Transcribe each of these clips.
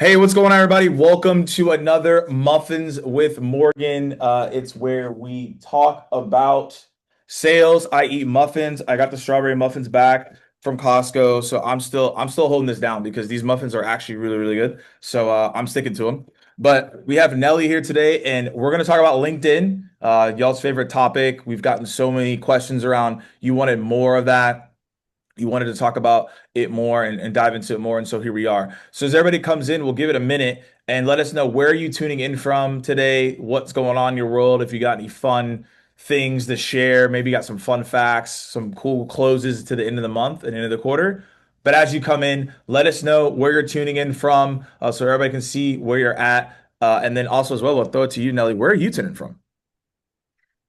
Hey, what's going on, everybody? Welcome to another Muffins with Morgan. It's where we talk about sales. I eat muffins. I got the strawberry muffins back from Costco, so I'm still holding this down because these muffins are actually really, really good. So I'm sticking to them. But we have Nelly here today, and we're going to talk about LinkedIn, y'all's favorite topic. We've gotten so many questions around. You wanted more of that. You wanted to talk about it more and dive into it more. And so here we are. So as everybody comes in, we'll give it a minute and let us know where are you tuning in from today, what's going on in your world, if you got any fun things to share, maybe you got some fun facts, some cool closes to the end of the month and end of the quarter. But as you come in, let us know where you're tuning in from so everybody can see where you're at. And then also as well, we'll throw it to you, Nelly. Where are you tuning from?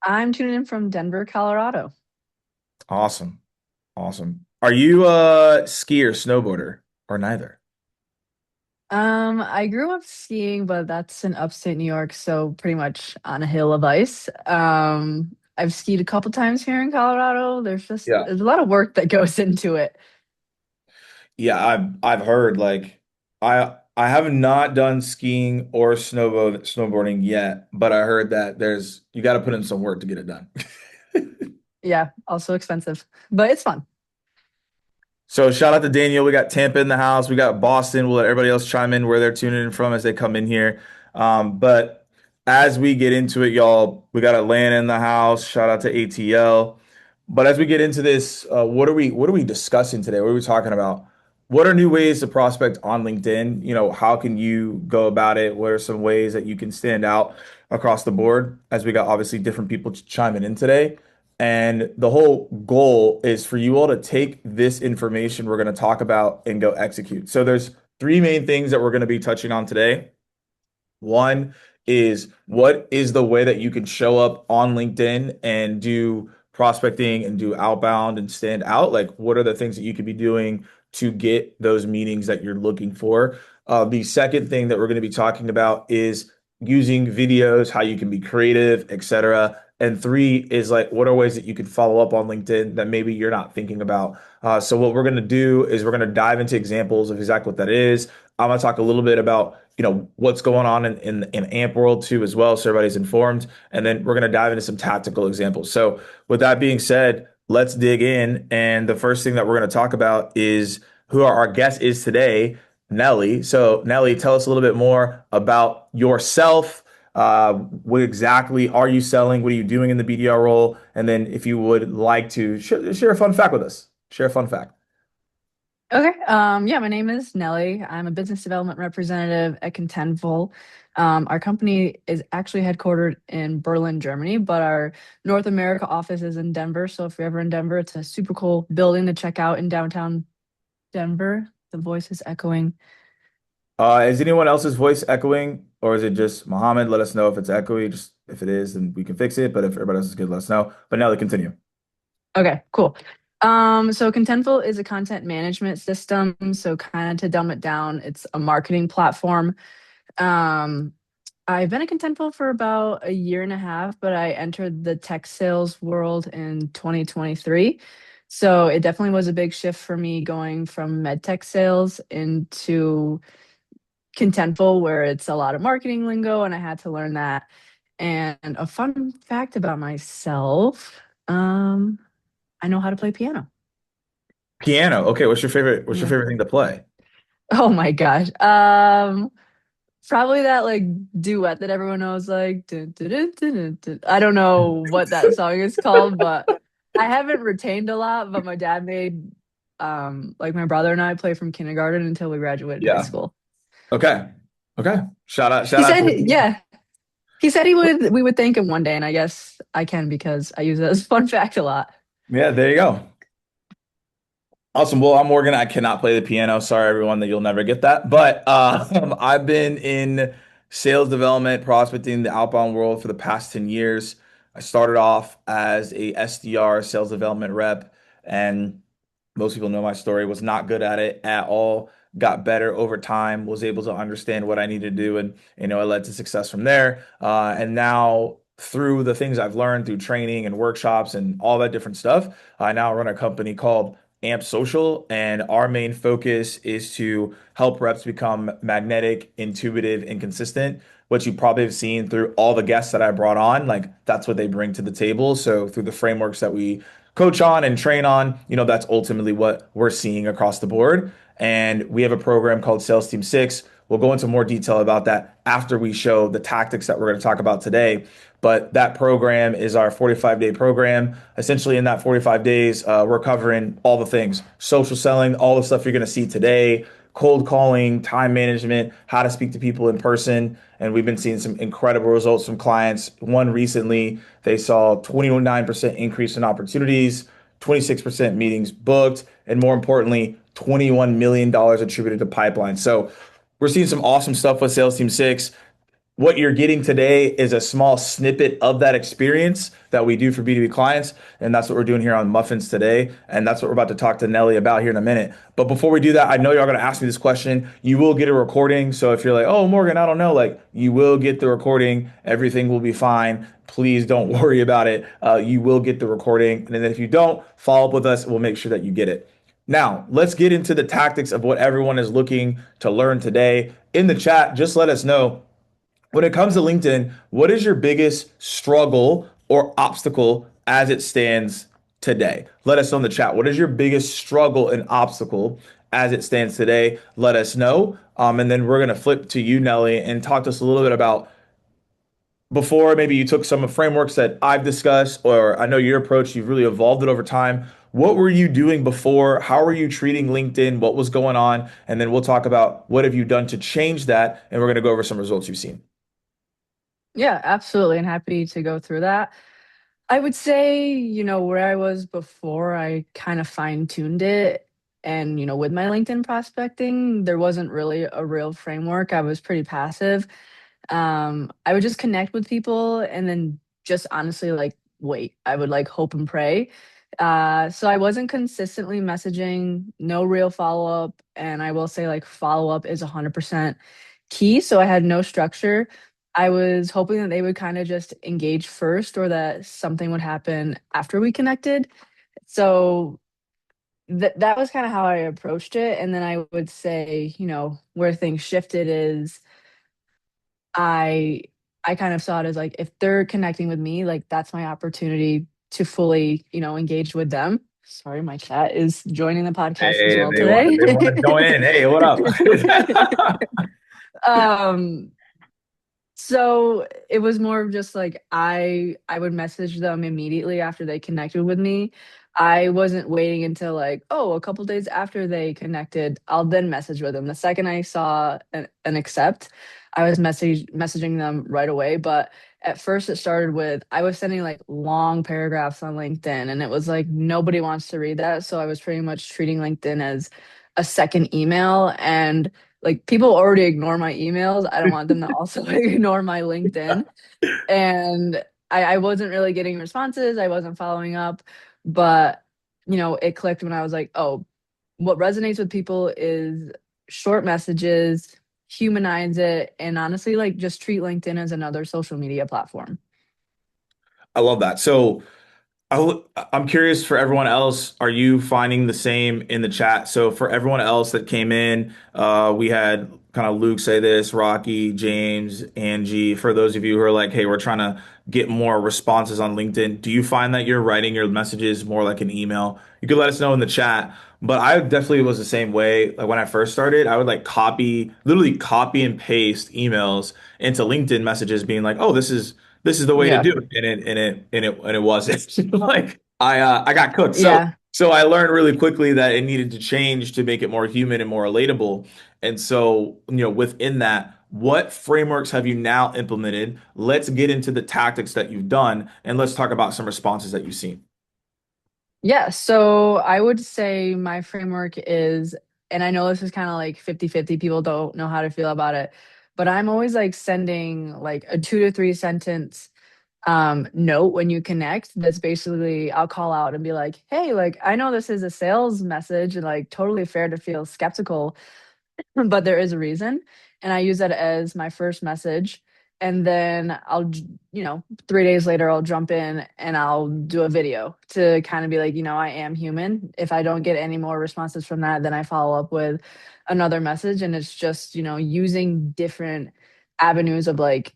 I'm tuning in from Denver, Colorado. Awesome. Awesome. Are you a skier, snowboarder, or neither? I grew up skiing, but that's in upstate New York, so pretty much on a hill of ice. I've skied a couple times here in Colorado. Yeah. There's a lot of work that goes into it. Yeah, I've heard like I have not done skiing or snowboarding yet, but I heard that there's you got to put in some work to get it done. Yeah, also expensive, but it's fun. So shout out to Daniel. We got Tampa in the house. We got Boston. We'll let everybody else chime in where they're tuning in from as they come in here. But as we get into it, y'all, we got Atlanta in the house. Shout out to ATL. But as we get into this, what are we discussing today? What are we talking about? What are new ways to prospect on LinkedIn? How can you go about it? What are some ways that you can stand out across the board? As we got obviously different people chiming in today. And the whole goal is for you all to take this information we're going to talk about and go execute. So there's three main things that we're going to be touching on today. One is what is the way that you can show up on LinkedIn and do prospecting and do outbound and stand out? Like, what are the things that you could be doing to get those meetings that you're looking for? The second thing that we're going to be talking about is using videos, how you can be creative, etc. And three is like, what are ways that you can follow up on LinkedIn that maybe you're not thinking about? So what we're going to do is we're going to dive into examples of exactly what that is. I'm going to talk a little bit about what's going on in AMP world too as well, so everybody's informed. And then we're going to dive into some tactical examples. So with that being said, let's dig in. And the first thing that we're going to talk about is who our guest is today, Nelly. So Nelly, tell us a little bit more about yourself. What exactly are you selling? What are you doing in the BDR role? And then if you would like to share a fun fact with us, share a fun fact. Okay. Yeah, my name is Nelly. I'm a business development representative at Contentful. Our company is actually headquartered in Berlin, Germany, but our North America office is in Denver. So if you're ever in Denver, it's a super cool building to check out in downtown Denver. The voice is echoing. Is anyone else's voice echoing, or is it just Mohammed? Let us know if it's echoey. Just if it is, then we can fix it. But if everybody else is good, let us know. But now they continue. Okay, cool. So Contentful is a content management system. So kind of to dumb it down, it's a marketing platform. Um, I've been at Contentful for about a year and a half, but I entered the tech sales world in 2023. So it definitely was a big shift for me going from med tech sales into Contentful, where it's a lot of marketing lingo, and I had to learn that. And a fun fact about myself, I know how to play piano. Piano. Okay, what's your favorite? What's your Yeah. favorite thing to play? Oh my gosh. Probably that like duet that everyone knows, like dun, dun, dun, dun, dun, dun. I don't know what that song is called, but I haven't retained a lot. But my dad made like my brother and I play from kindergarten until we graduated high Yeah. school. Okay. Okay. Shout He out said, to him. yeah, he said we would thank him one day, and I guess I can because I use it as a fun fact a lot. Yeah, there you go. Awesome. Well, I'm Morgan. I cannot play the piano. Sorry, everyone, that you'll never get that. But I've been in sales development, prospecting, the outbound world for the past 10 years. I started off as a SDR, sales development rep, and most people know my story. Was not good at it at all. Got better over time. Was able to understand what I needed to do, and it led to success from there. And now through the things I've learned through training and workshops and all that different stuff, I now run a company called Amp Social, and our main focus is to help reps become magnetic, intuitive, and consistent. What you probably have seen through all the guests that I brought on, like that's what they bring to the table. So through the frameworks that we coach on and train on, that's ultimately what we're seeing across the board. And we have a program called Sales Team 6. We'll go into more detail about that after we show the tactics that we're going to talk about today. But that program is our 45-day program. Essentially, in that 45 days, we're covering all the things: social selling, all the stuff you're going to see today, cold calling, time management, how to speak to people in person. And we've been seeing some incredible results from clients. One recently, they saw 29% increase in opportunities, 26% meetings booked, and more importantly, $21 million attributed to pipeline. So we're seeing some awesome stuff with Sales Team 6. What you're getting today is a small snippet of that experience that we do for B2B clients. And that's what we're doing here on Muffins today. And that's what we're about to talk to Nelly about here in a minute. But before we do that, I know y'all going to ask me this question. You will get a recording. So if you're like, oh, Morgan, I don't know, like you will get the recording. Everything will be fine. Please don't worry about it. You will get the recording. And then if you don't, follow up with us. We'll make sure that you get it. Now, let's get into the tactics of what everyone is looking to learn today. In the chat, just let us know when it comes to LinkedIn, what is your biggest struggle or obstacle as it stands today? Let us know in the chat. What is your biggest struggle and obstacle as it stands today? Let us know. And then we're going to flip to you, Nelly, and talk to us a little bit about before maybe you took some of frameworks that I've discussed, or I know your approach, you've really evolved it over time. What were you doing before? How were you treating LinkedIn? What was going on? And then we'll talk about what have you done to change that. And we're going to go over some results you've seen. Yeah, absolutely. And happy to go through that. I would say, where I was before, I kind of fine-tuned it. And, with my LinkedIn prospecting, there wasn't really a real framework. I was pretty passive. I would just connect with people and then just honestly like wait. I would like hope and pray. So I wasn't consistently messaging, no real follow-up. And I will say like follow-up is 100% key. So I had no structure. I was hoping that they would kind of just engage first or that something would happen after we connected. So that was kind of how I approached it. And then I would say, where things shifted is I I kind of saw it as like if they're connecting with me, like that's my opportunity to fully, engage with them. Sorry, my cat is joining the podcast as Hey, well they today. want to join in. Hey, what up? um So it was more of just like I would message them immediately after they connected with me. I wasn't waiting until like, oh, a couple days after they connected, I'll then message with them. The second I saw an accept, I was messaging them right away. But at first it started with I was sending like long paragraphs on LinkedIn and it was like nobody wants to read that. So I was pretty much treating LinkedIn as a second email and like people already ignore my emails. I don't want them to also ignore my LinkedIn. And I wasn't really getting responses. I wasn't following up. But, it clicked when I was like, oh, what resonates with people is short messages, humanize it, and honestly, like just treat LinkedIn as another social media platform. I love that. So I'm curious for everyone else, are you finding the same in the chat? So for everyone else that came in, we had kind of Luke say this, Rocky, James, Angie. For those of you who are like, hey, we're trying to get more responses on LinkedIn, do you find that you're writing your messages more like an email? You could let us know in the chat. But I definitely was the same way. Like when I first started, I would like literally copy and paste emails into LinkedIn messages being like, oh, this is the way to Yeah. do it, and it wasn't. Like I got cooked. So Yeah. so I learned really quickly that it needed to change to make it more human and more relatable. And so within that, what frameworks have you now implemented? Let's get into the tactics that you've done, and let's talk about some responses that you've seen. Yeah, so I would say my framework is, and I know this is kind of like 50-50, people don't know how to feel about it, but I'm always like sending like a 2 to 3 sentence note when you connect. That's basically, I'll call out and be like, hey, like, I know this is a sales message and like totally fair to feel skeptical, but there is a reason. And I use that as my first message. and then 3 days later I'll jump in and I'll do a video to kind of be like, I am human. If I don't get any more responses from that, then I follow up with another message. And it's just, using different avenues of like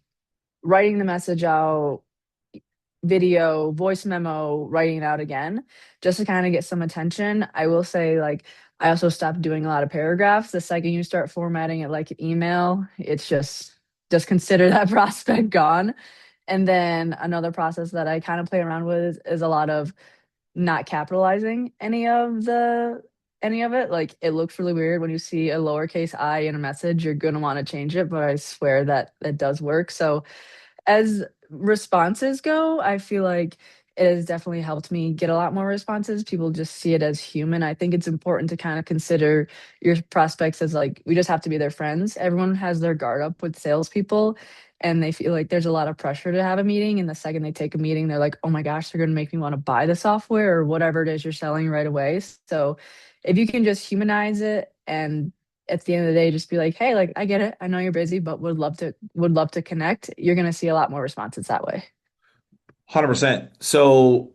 writing the message out, video, voice memo, writing it out again, just to kind of get some attention. I will say, like, I also stopped doing a lot of paragraphs. The second you start formatting it like an email, it's just consider that prospect gone. And then another process that I kind of play around with is a lot of not capitalizing any of it. Like it looks really weird when you see a lowercase I in a message, you're gonna want to change it, but I swear that it does work. So as responses go, I feel like it has definitely helped me get a lot more responses. People just see it as human. I think it's important to kind of consider your prospects as like, we just have to be their friends. Everyone has their guard up with salespeople and they feel like there's a lot of pressure to have a meeting. And the second they take a meeting, they're like, oh my gosh, they're going to make me want to buy the software or whatever it is you're selling right away. So if you can just humanize it and at the end of the day just be like, hey, like I get it, I know you're busy, but would love to connect, you're going to see a lot more responses that way. 100%. So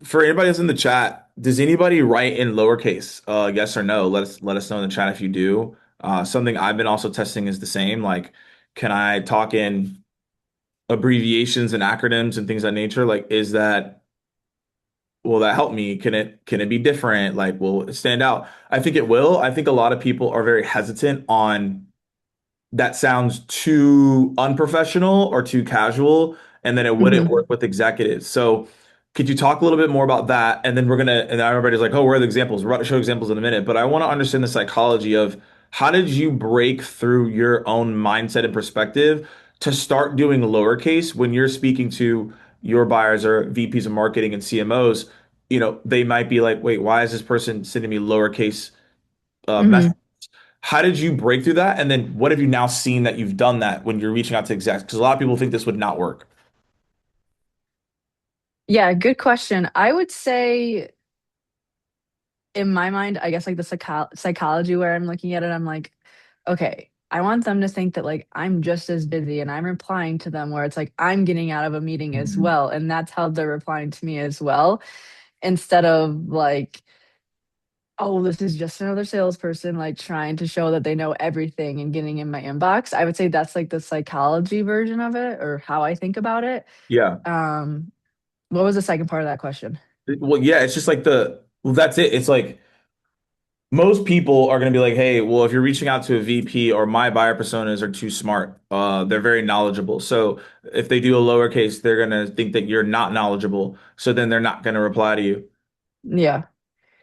for anybody that's in the chat, does anybody write in lowercase? Yes or no? Let us know in the chat if you do. Something I've been also testing is the same. Like, can I talk in abbreviations and acronyms and things of that nature? Like, will that help me? Can it be different? Like, will it stand out? I think it will. I think a lot of people are very hesitant on that sounds too unprofessional or too casual, and then it wouldn't Hmm. work with executives. So, could you talk a little bit more about that? And then and everybody's like, oh, where are the examples? We're about to show examples in a minute, but I want to understand the psychology of how did you break through your own mindset and perspective to start doing lowercase when you're speaking to your buyers or VPs of marketing and CMOs? They might be like, wait, why is this person sending me lowercase Hmm. how did you break through that? And then what have you now seen that you've done that when you're reaching out to execs? Because a lot of people think this would not work. Yeah, good question. I would say in my mind, I guess like the psychology where I'm looking at it, I'm like, okay, I want them to think that like I'm just as busy and I'm replying to them where it's like I'm getting out of a meeting as Mhm. well. And that's how they're replying to me as well. Instead of like, oh, this is just another salesperson like trying to show that they know everything and getting in my inbox. I would say that's like the psychology version of it or how I think about it. Yeah. Um, what was the second part of that question? Well, yeah, it's just like well, that's it. It's like most people are going to be like, hey, well, if you're reaching out to a VP or my buyer personas are too smart, they're very knowledgeable. So if they do a lowercase, they're going to think that you're not knowledgeable. So then they're not going to reply to you. Yeah.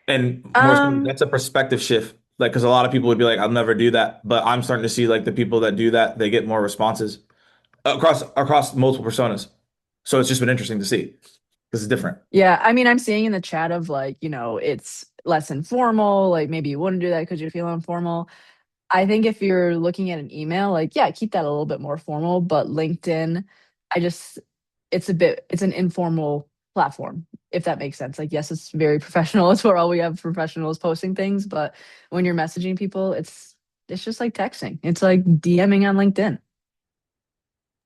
And more so, Um, that's a perspective shift. Like, because a lot of people would be like, I'll never do that. But I'm starting to see like the people that do that, they get more responses across multiple personas. So it's just been interesting to see because it's different. Yeah, I mean, I'm seeing in the chat of like, it's less informal. Like maybe you wouldn't do that because you feel informal. I think if you're looking at an email, like, yeah, keep that a little bit more formal. But LinkedIn, I just, it's an informal platform, if that makes sense. Like, yes, it's very professional. It's where all we have professionals posting things. But when you're messaging people, it's just like texting. It's like DMing on LinkedIn.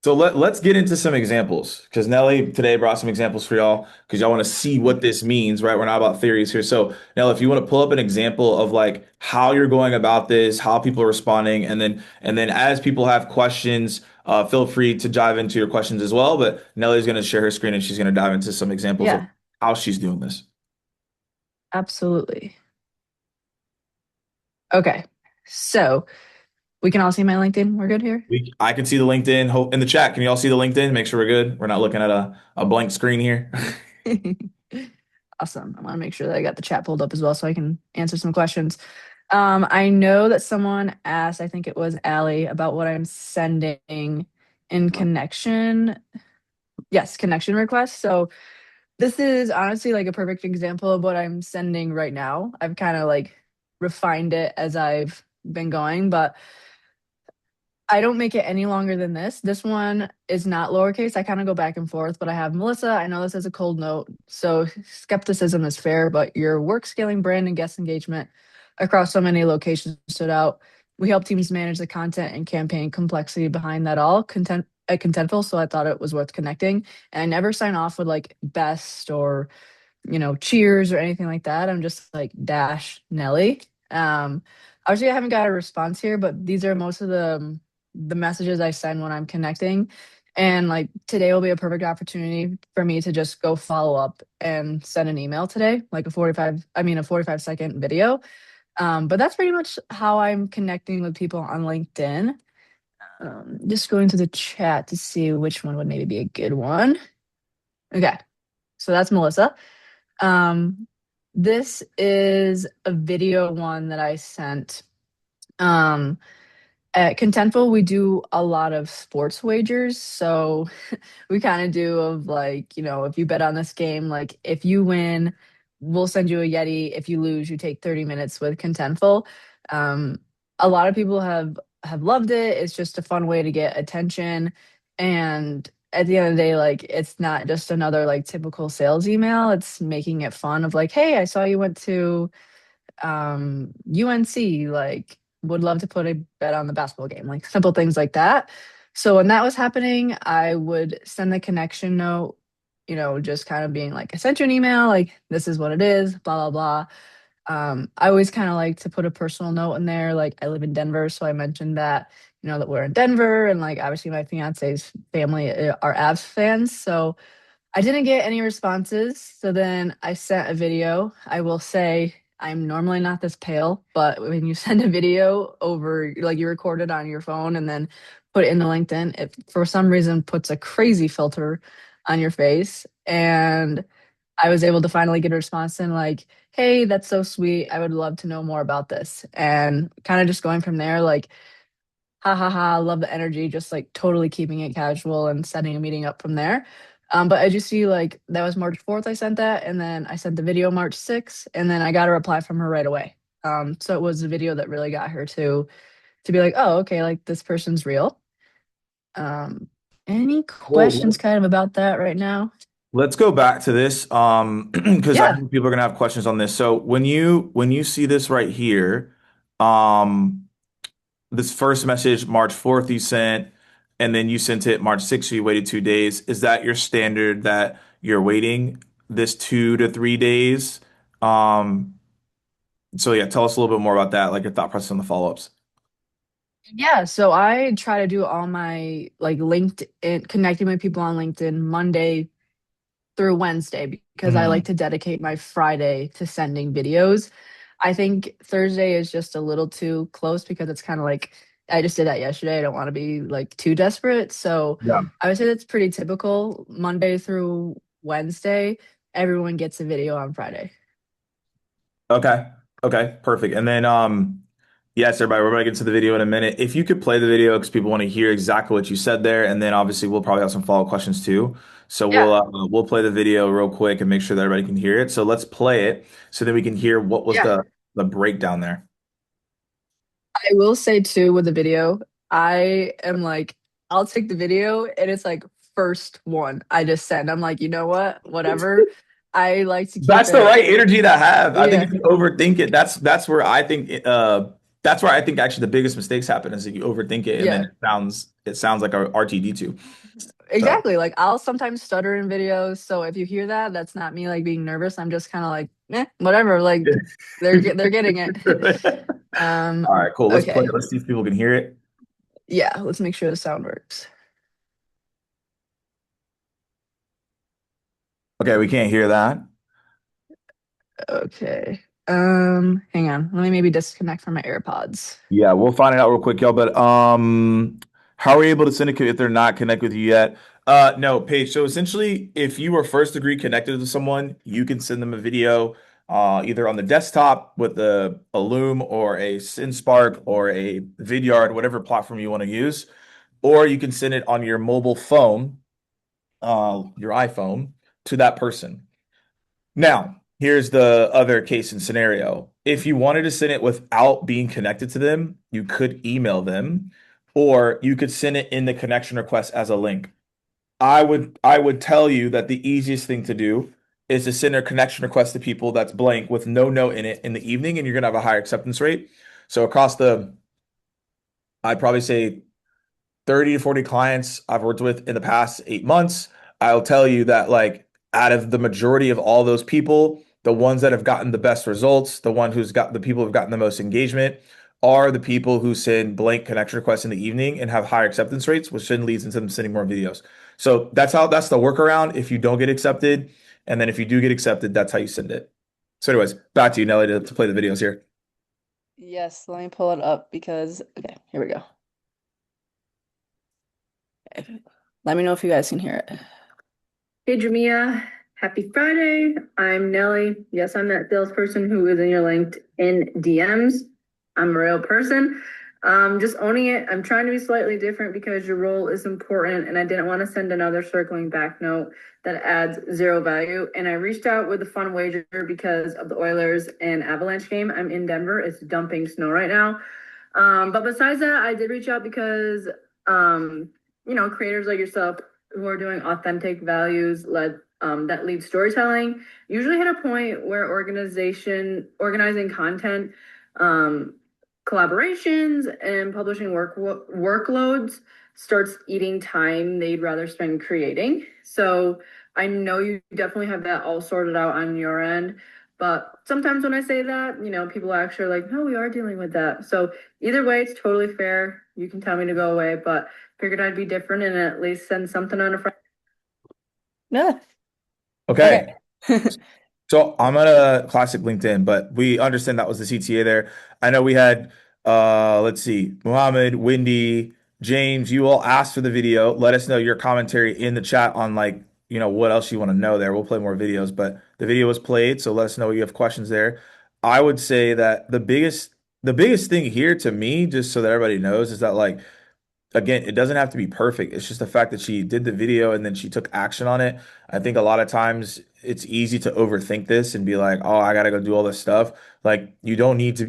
So let's get into some examples because Nelly today brought some examples for y'all because y'all want to see what this means, right? We're not about theories here. So Nelly, if you want to pull up an example of like how you're going about this, how people are responding, and then as people have questions, feel free to dive into your questions as well. But Nelly's going to share her screen and she's going to dive into some examples of Yeah, how she's doing this. absolutely. Okay. So we can all see my LinkedIn. We're good here. I can see the LinkedIn in the chat. Can you all see the LinkedIn? Make sure we're good. We're not looking at a blank screen here. Awesome. I want to make sure that I got the chat pulled up as well so I can answer some questions. I know that someone asked, I think it was Allie, about what I'm sending in connection. Yes, connection requests. So this is honestly like a perfect example of what I'm sending right now. I've kind of like refined it as I've been going, but I don't make it any longer than this. This one is not lowercase. I kind of go back and forth, but I have Melissa. I know this is a cold note, so skepticism is fair, but your work scaling brand and guest engagement across so many locations stood out. We help teams manage the content and campaign complexity behind that all. at Contentful, so I thought it was worth connecting. And I never sign off with like best or cheers or anything like that. I'm just like dash Nelly. Obviously, I haven't got a response here, but these are most of the messages I send when I'm connecting. And like today will be a perfect opportunity for me to just go follow up and send an email today, like a 45-second video. But that's pretty much how I'm connecting with people on LinkedIn. Just going to the chat to see which one would maybe be a good one. Okay, so that's Melissa. Um, this is a video one that I sent. Um, at Contentful, we do a lot of sports wagers. So we kind of do of like, if you bet on this game, like if you win, we'll send you a Yeti. If you lose, you take 30 minutes with Contentful. Um, a lot of people have loved it. It's just a fun way to get attention. And at the end of the day, like it's not just another like typical sales email. It's making it fun of like, hey, I saw you went to UNC, like would love to put a bet on the basketball game, like simple things like that. So when that was happening, I would send the connection note, just kind of being like, I sent you an email, like this is what it is, blah, blah, blah. I always kind of like to put a personal note in there. Like I live in Denver, so I mentioned that, that we're in Denver and like obviously my fiance's family are Avs fans. So I didn't get any responses. So then I sent a video. I will say I'm normally not this pale, but when you send a video over, like you record it on your phone and then put it in the LinkedIn, it for some reason puts a crazy filter on your face. And I was able to finally get a response and like, hey, that's so sweet. I would love to know more about this. And kind of just going from there, like, ha ha ha, love the energy, just like totally keeping it casual and setting a meeting up from there. But as you see, like that was March 4th, I sent that, and then I sent the video March 6th, and then I got a reply from her right away. So it was a video that really got her to be like, oh, okay, like this person's real. Um, any questions Well, kind of about that right now? let's go back to this, because I Yeah. think people are gonna have questions on this. So when you see this right here, um, this first message, March 4th, you sent, and then you sent it March 6th, so you waited 2 days. Is that your standard that you're waiting this 2 to 3 days? Um, so yeah, tell us a little bit more about that, like your thought process on the follow-ups. Yeah, so I try to do all my like LinkedIn connecting with people on LinkedIn Monday through Wednesday because I like Mhm. to dedicate my Friday to sending videos. I think Thursday is just a little too close because it's kind of like I just did that yesterday. I don't want to be like too desperate. So Yeah. I would say that's pretty typical. Monday through Wednesday, everyone gets a video on Friday. Okay. Okay. Perfect. And then, yes, everybody, we're gonna get to the video in a minute. If you could play the video because people want to hear exactly what you said there, and then obviously we'll probably have some follow-up questions too. So Yeah, we'll play the video real quick and make sure that everybody can hear it. So let's play it so then we can hear what was yeah. the breakdown there. I will say too with the video, I am like, I'll take the video and it's like first one I just send. I'm like, you know what? Whatever. I like to keep That's the it. right energy to have. I think Yeah. if you overthink it, that's where I think actually the biggest mistakes happen is if you overthink it and then Yeah. it sounds like a RTD2. So Exactly. Like I'll sometimes stutter in videos. So if you hear that, that's not me like being nervous. I'm just kind of like, whatever. Like they're getting it. Um, all right, cool. Let's play it. okay. Let's see if people can hear it. Yeah, let's make sure the sound works. Okay, we can't hear that. Okay. Hang on. Let me maybe disconnect from my AirPods. Yeah, we'll find it out real quick, y'all. But how are we able to syndicate if they're not connected with you yet? No, Paige. So essentially, if you were first degree connected to someone, you can send them a video, either on the desktop with a Loom or a SynSpark or a Vidyard, whatever platform you want to use, or you can send it on your mobile phone, your iPhone, to that person. Now, here's the other case and scenario. If you wanted to send it without being connected to them, you could email them, or you could send it in the connection request as a link. I would tell you that the easiest thing to do is to send a connection request to people that's blank with no note in it in the evening, and you're gonna have a higher acceptance rate. So I'd probably say 30 to 40 clients I've worked with in the past 8 months, I'll tell you that like out of the majority of all those people, the ones that have gotten the best results, the people who've gotten the most engagement are the people who send blank connection requests in the evening and have higher acceptance rates, which then leads into them sending more videos. So that's the workaround if you don't get accepted. And then if you do get accepted, that's how you send it. So anyways, back to you, Nelly, to play the videos here. Yes, let me pull it up because, okay, here we go. Okay. Let me know if you guys can hear it. Hey, Jamia. Happy Friday. I'm Nelly. Yes, I'm that salesperson who is in your LinkedIn DMs. I'm a real person. Just owning it. I'm trying to be slightly different because your role is important, and I didn't want to send another circling back note that adds zero value. And I reached out with a fun wager because of the Oilers and Avalanche game. I'm in Denver. It's dumping snow right now. But besides that, I did reach out because creators like yourself who are doing authentic values led that lead storytelling usually hit a point where organizing content, um, collaborations, and publishing workloads starts eating time they'd rather spend creating. So I know you definitely have that all sorted out on your end. But sometimes when I say that, people actually are like, no, we are dealing with that. So either way, it's totally fair. You can tell me to go away, but figured I'd be different and at least send something on a Friday. Yeah. Okay. Okay. So I'm at a classic LinkedIn, but we understand that was the CTA there. I know we had let's see, Muhammad, Wendy, James, you all asked for the video. Let us know your commentary in the chat on like, what else you want to know there. We'll play more videos, but the video was played, so let us know you have questions there. I would say that the biggest thing here to me, just so that everybody knows, is that like again, it doesn't have to be perfect. It's just the fact that she did the video and then she took action on it. I think a lot of times it's easy to overthink this and be like, "Oh, I gotta go do all this stuff." Like you don't need to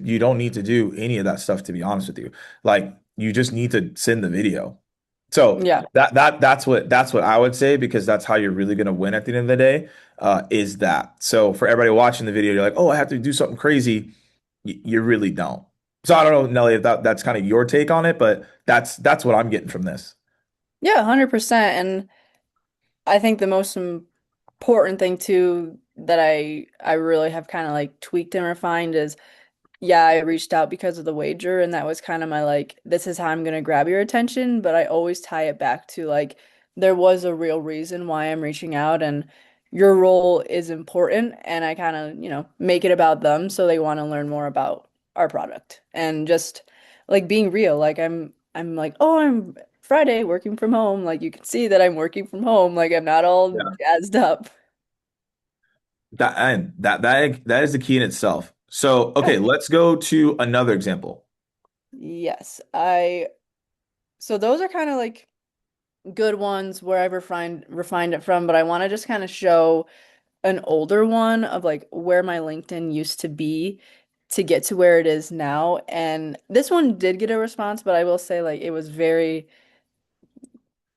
do any of that stuff to be honest with you. Like you just need to send the video. So Yeah. that's what I would say because that's how you're really gonna win at the end of the day. Is that so for everybody watching the video, you're like, "Oh, I have to do something crazy." You really don't. So I don't know, Nelly, if that's kind of your take on it, but that's what I'm getting from this. Yeah, 100%. And I think the most important thing too that I really have kind of like tweaked and refined is yeah, I reached out because of the wager, and that was kind of my like, this is how I'm gonna grab your attention, but I always tie it back to like, there was a real reason why I'm reaching out, and your role is important, and I kind of, make it about them so they want to learn more about our product and just like being real. Like I'm like, oh, I'm Friday working from home. Like you can see that I'm working from home. Like I'm not all Yeah. jazzed up. That is the key in itself. So, Yeah. okay, let's go to another example. Yes, so those are kind of like good ones where I've refined it from, but I want to just kind of show an older one of like where my LinkedIn used to be to get to where it is now. And this one did get a response, but I will say like it was very,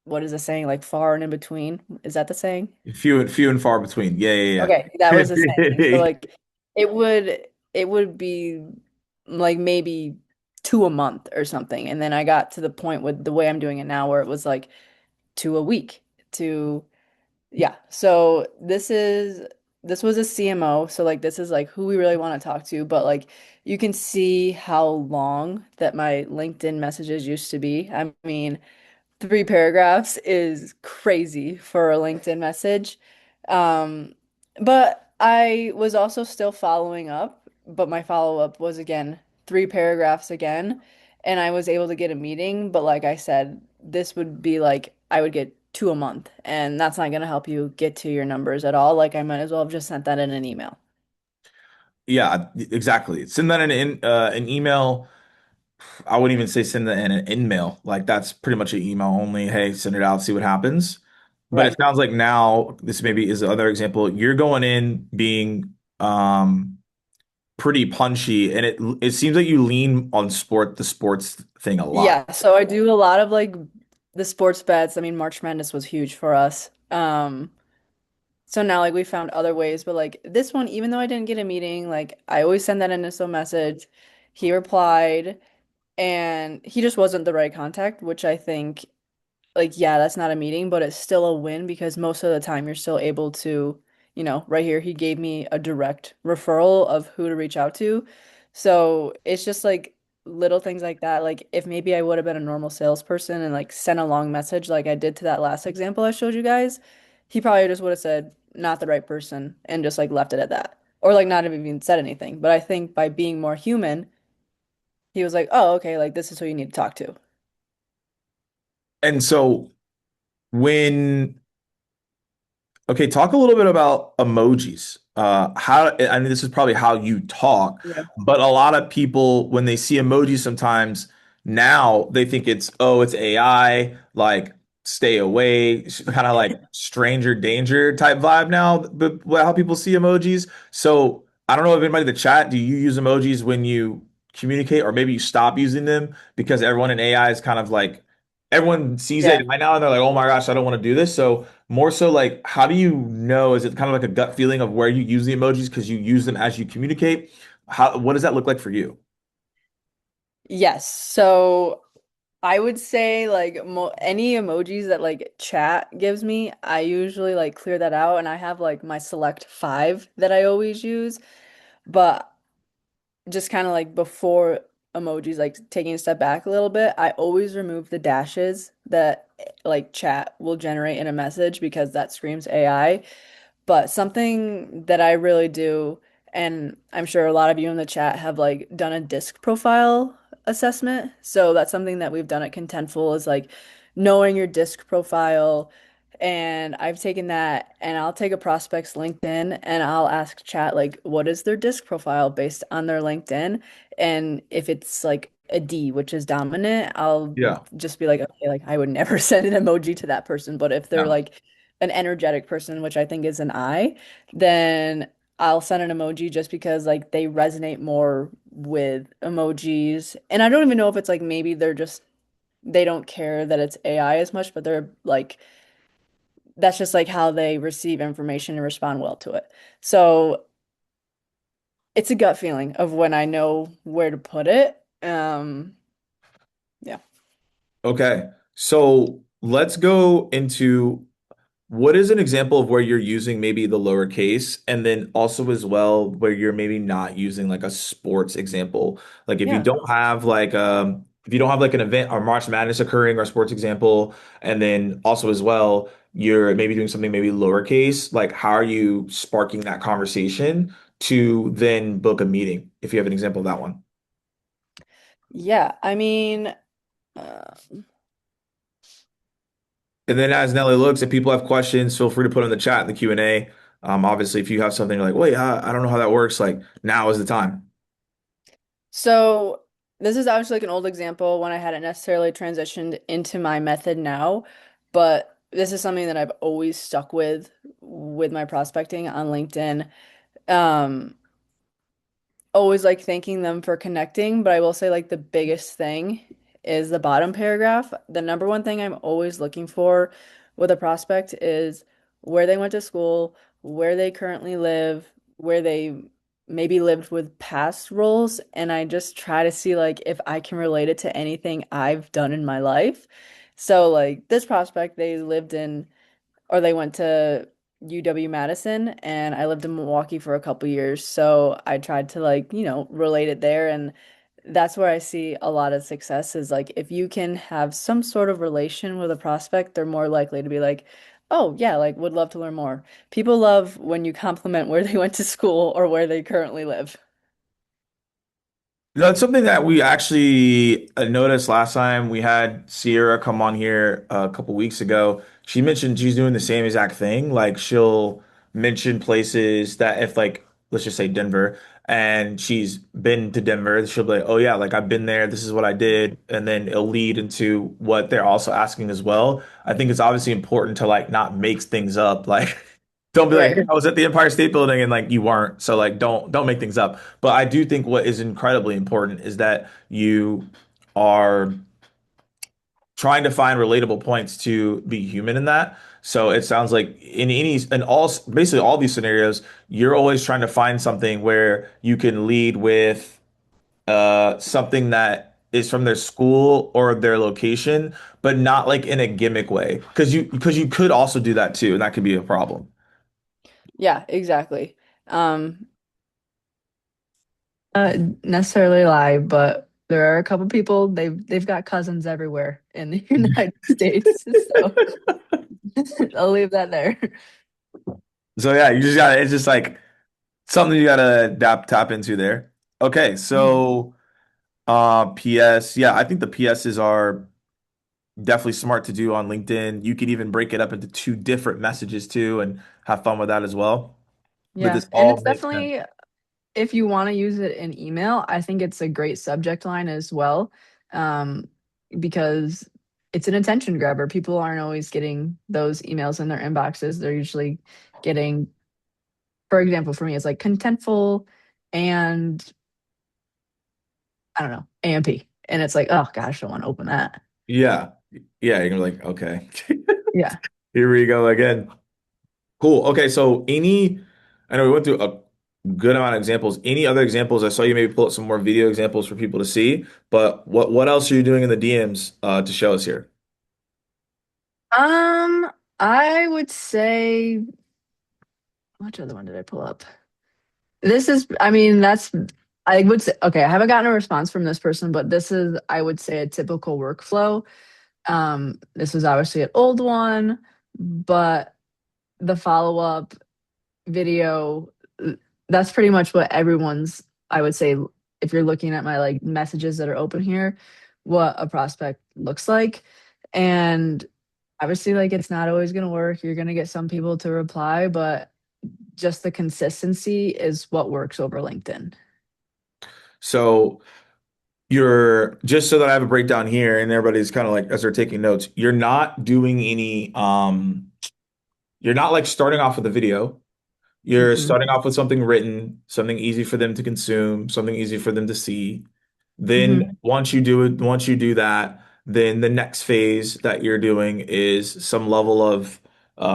what is the saying? Like far and in between. Is that the saying? Few and far between. Yeah, yeah, Okay, that was the saying. So yeah. like it would be like maybe two a month or something. And then I got to the point with the way I'm doing it now where it was like two a week to yeah. So this was a CMO. So like this is like who we really want to talk to, but like you can see how long that my LinkedIn messages used to be. I mean, 3 paragraphs is crazy for a LinkedIn message. Um, but I was also still following up, but my follow-up was again 3 paragraphs again, and I was able to get a meeting, but like I said, this would be like I would get two a month, and that's not going to help you get to your numbers at all. Like I might as well have just sent that in an email. Yeah, exactly. Send that in an email. I wouldn't even say send that in an in-mail. Like that's pretty much an email only. Hey, send it out, see what happens. But it Right. sounds like now this maybe is another example. You're going in being pretty punchy, and it seems like you lean on the sports thing a lot. Yeah, so I do a lot of like the sports bets. I mean, March Madness was huge for us. So now like we found other ways, but like this one, even though I didn't get a meeting, like I always send that initial message. He replied, and he just wasn't the right contact, which I think like yeah, that's not a meeting, but it's still a win because most of the time you're still able to, right here he gave me a direct referral of who to reach out to. So it's just like little things like that. Like if maybe I would have been a normal salesperson and like sent a long message like I did to that last example I showed you guys, he probably just would have said not the right person and just like left it at that. Or like not even said anything. But I think by being more human, he was like, "Oh, okay, like this is who you need to talk to." And so when okay, talk a little bit about emojis. How, I mean, this is probably how you talk, Yeah. but a lot of people, when they see emojis, sometimes now they think it's, oh, it's AI, like stay away, kind of like stranger danger type vibe now, but how people see emojis. So I don't know if anybody in the chat, do you use emojis when you communicate, or maybe you stop using them because everyone in AI is kind of like, everyone sees Yeah. AI now and they're like, oh my gosh, I don't want to do this. So, more so like, how do you know? Is it kind of like a gut feeling of where you use the emojis because you use them as you communicate? What does that look like for you? Yes. So I would say like mo any emojis that like chat gives me, I usually like clear that out and I have like my select five that I always use. But just kind of like before emojis, like taking a step back a little bit, I always remove the dashes that like chat will generate in a message because that screams AI. But something that I really do, and I'm sure a lot of you in the chat have like done a disc profile assessment. So that's something that we've done at Contentful is like knowing your disc profile. And I've taken that and I'll take a prospect's LinkedIn and I'll ask chat like what is their disc profile based on their LinkedIn. And if it's like a D, which is dominant, I'll Yeah. just be like, okay, like I would never send an emoji to that person. But if they're Yeah. like an energetic person, which I think is an I, then I'll send an emoji just because like they resonate more with emojis. And I don't even know if it's like maybe they don't care that it's AI as much, but they're like that's just like how they receive information and respond well to it. So it's a gut feeling of when I know where to put it. Yeah. Okay. So let's go into what is an example of where you're using maybe the lowercase, and then also as well where you're maybe not using like a sports example. Like Yeah. if you don't have like an event or March Madness occurring or sports example, and then also as well you're maybe doing something maybe lowercase, like how are you sparking that conversation to then book a meeting if you have an example of that one? Yeah. I mean, uh, And then as Nelly looks, if people have questions, feel free to put in the chat in the Q&A. Obviously, if you have something like, wait, I don't know how that works, like now is the time. so this is obviously like an old example when I hadn't necessarily transitioned into my method now, but this is something that I've always stuck with my prospecting on LinkedIn. Um, always like thanking them for connecting, but I will say like the biggest thing is the bottom paragraph. The number one thing I'm always looking for with a prospect is where they went to school, where they currently live, where they maybe lived with past roles, and I just try to see like if I can relate it to anything I've done in my life. So like this prospect, they lived in or they went to UW-Madison and I lived in Milwaukee for a couple years. So I tried to like, relate it there and that's where I see a lot of success is like if you can have some sort of relation with a prospect, they're more likely to be like, "Oh, yeah, like would love to learn more." People love when you compliment where they went to school or where they currently live. That's something that we actually noticed last time we had Sierra come on here a couple weeks ago. She mentioned she's doing the same exact thing. Like she'll mention places that if like let's just say Denver, and she's been to Denver, she'll be like, "Oh yeah, like I've been there. This is what I did," and then it'll lead into what they're also asking as well. I think it's obviously important to like not make things up. Like don't be like, "Hey, Right. I was at the Empire State Building," and like you weren't. So like don't make things up. But I do think what is incredibly important is that you are trying to find relatable points to be human in that. So it sounds like in all basically all these scenarios, you're always trying to find something where you can lead with something that is from their school or their location, but not like in a gimmick way. Because you could also do that too, and that could be a problem. Yeah, exactly. Um, Necessarily lie, but there are a couple people they've got cousins everywhere in the United States, so I'll leave that there. So yeah, you just gotta it's just like something you gotta tap into there. Okay, Mhm. so PS, yeah, I think the PSs are definitely smart to do on LinkedIn. You could even break it up into two different messages too and have fun with that as well. But Yeah, this and all it's makes sense. definitely if you want to use it in email, I think it's a great subject line as well, um, because it's an attention grabber. People aren't always getting those emails in their inboxes. They're usually getting, for example, for me, it's like contentful and I don't know, AMP. And it's like, oh gosh, I don't want to open that. Yeah. Yeah, you're like, okay. Yeah. Here we go again. Cool. Okay, so I know we went through a good amount of examples. Any other examples? I saw you maybe pull up some more video examples for people to see, but what else are you doing in the DMs to show us here? Um, I would say, which other one did I pull up? This is, I mean, that's, I would say, okay, I haven't gotten a response from this person, but this is, I would say, a typical workflow. This is obviously an old one, but the follow up video, that's pretty much what everyone's, I would say, if you're looking at my like messages that are open here, what a prospect looks like. And obviously, like it's not always going to work. You're going to get some people to reply, but just the consistency is what works over LinkedIn. So you're just so that I have a breakdown here and everybody's kind of like as they're taking notes, you're not doing any you're not like starting off with a video. You're Mm-mm. starting off with something written, something easy for them to consume, something easy for them to see. Hmm. Then once you do that, then the next phase that you're doing is some level of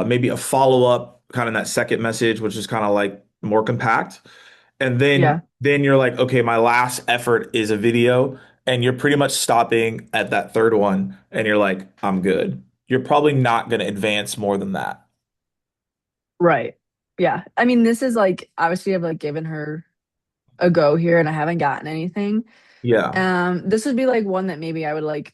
maybe a follow-up, kind of that second message, which is kind of like more compact. And Yeah. then you're like, okay, my last effort is a video, and you're pretty much stopping at that third one, and you're like, I'm good. You're probably not going to advance more than that. Right. Yeah. I mean, this is like obviously I've like given her a go here and I haven't gotten anything. Yeah. This would be like one that maybe I would like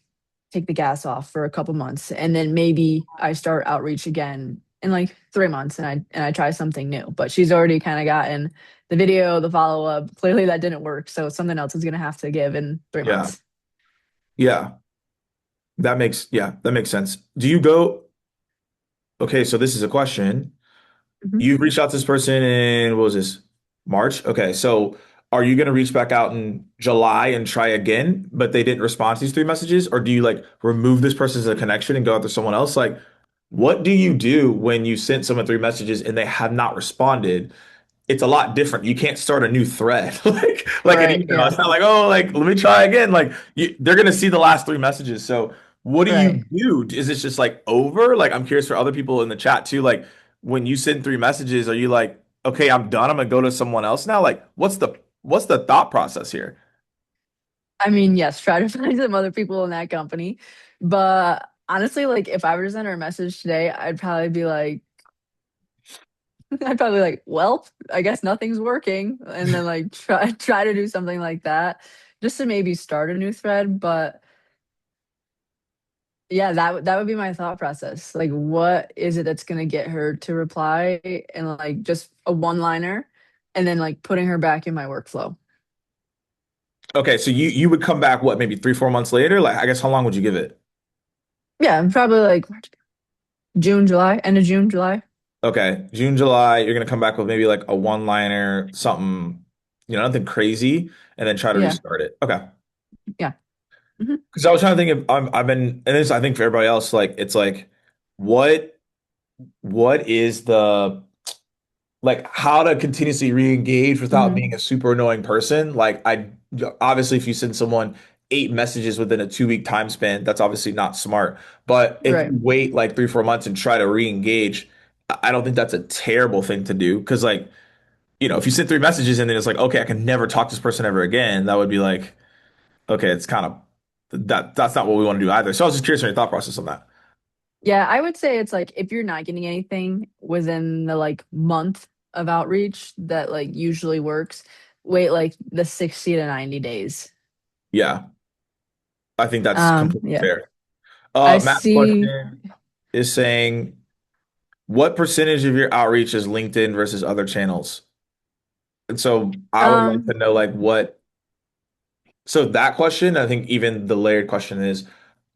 take the gas off for a couple months and then maybe I start outreach again in like 3 months and I try something new. But she's already kind of gotten the video, the follow up. Clearly that didn't work. So something else is gonna have to give in three Yeah. months. Yeah. That makes sense. Do you go, okay, so this is a question. Mhm. You reached out to this person in, what was this? March? Okay, so are you going to reach back out in July and try again, but they didn't respond to these three messages? Or do you like remove this person as a connection and go after someone else? Like, what do you do when you sent someone three messages and they have not responded? It's a lot different. You can't start a new thread like an Right. email. Yeah. It's not like, oh, like let me try again. Like they're gonna see the last three messages. So what do you Right. do? Is it just like over? Like I'm curious for other people in the chat too. Like when you send three messages, are you like, okay, I'm done. I'm gonna go to someone else now? Like what's the thought process here? I mean, yes, try to find some other people in that company. But honestly, like if I were to send her a message today, I'd probably be like, I'd probably like, well, I guess nothing's working. And then like try to do something like that just to maybe start a new thread. But yeah, that would be my thought process. Like, what is it that's gonna get her to reply and like just a one liner and then like putting her back in my workflow. Okay, so you would come back what, maybe 3, 4 months later? Like I guess how long would you give it? Yeah, probably like June, July, end of June, July. Okay, June, July, you're gonna come back with maybe like a one-liner, something, nothing crazy, and then try to Yeah. restart it. Okay. Yeah. Hmm. Because I was trying to think if I've been, and this I think for everybody else, like it's like, what what is the like how to continuously re-engage without Hmm. being a super annoying person? Like I obviously if you send someone 8 messages within a 2 week time span, that's obviously not smart. But if Right. you wait like 3, 4 months and try to re-engage, I don't think that's a terrible thing to do. Because like if you send three messages and then it's like, okay, I can never talk to this person ever again, that would be like, okay, it's kind of that's not what we want to do either. So I was just curious on your thought process on that. Yeah, I would say it's like if you're not getting anything within the like month of outreach that like usually works, wait like the 60 to 90 days. Yeah, I think that's completely Yeah. fair. I Matt's see. question is saying, what percentage of your outreach is LinkedIn versus other channels? And so I would like to Um, know like what, so that question, I think even the layered question is,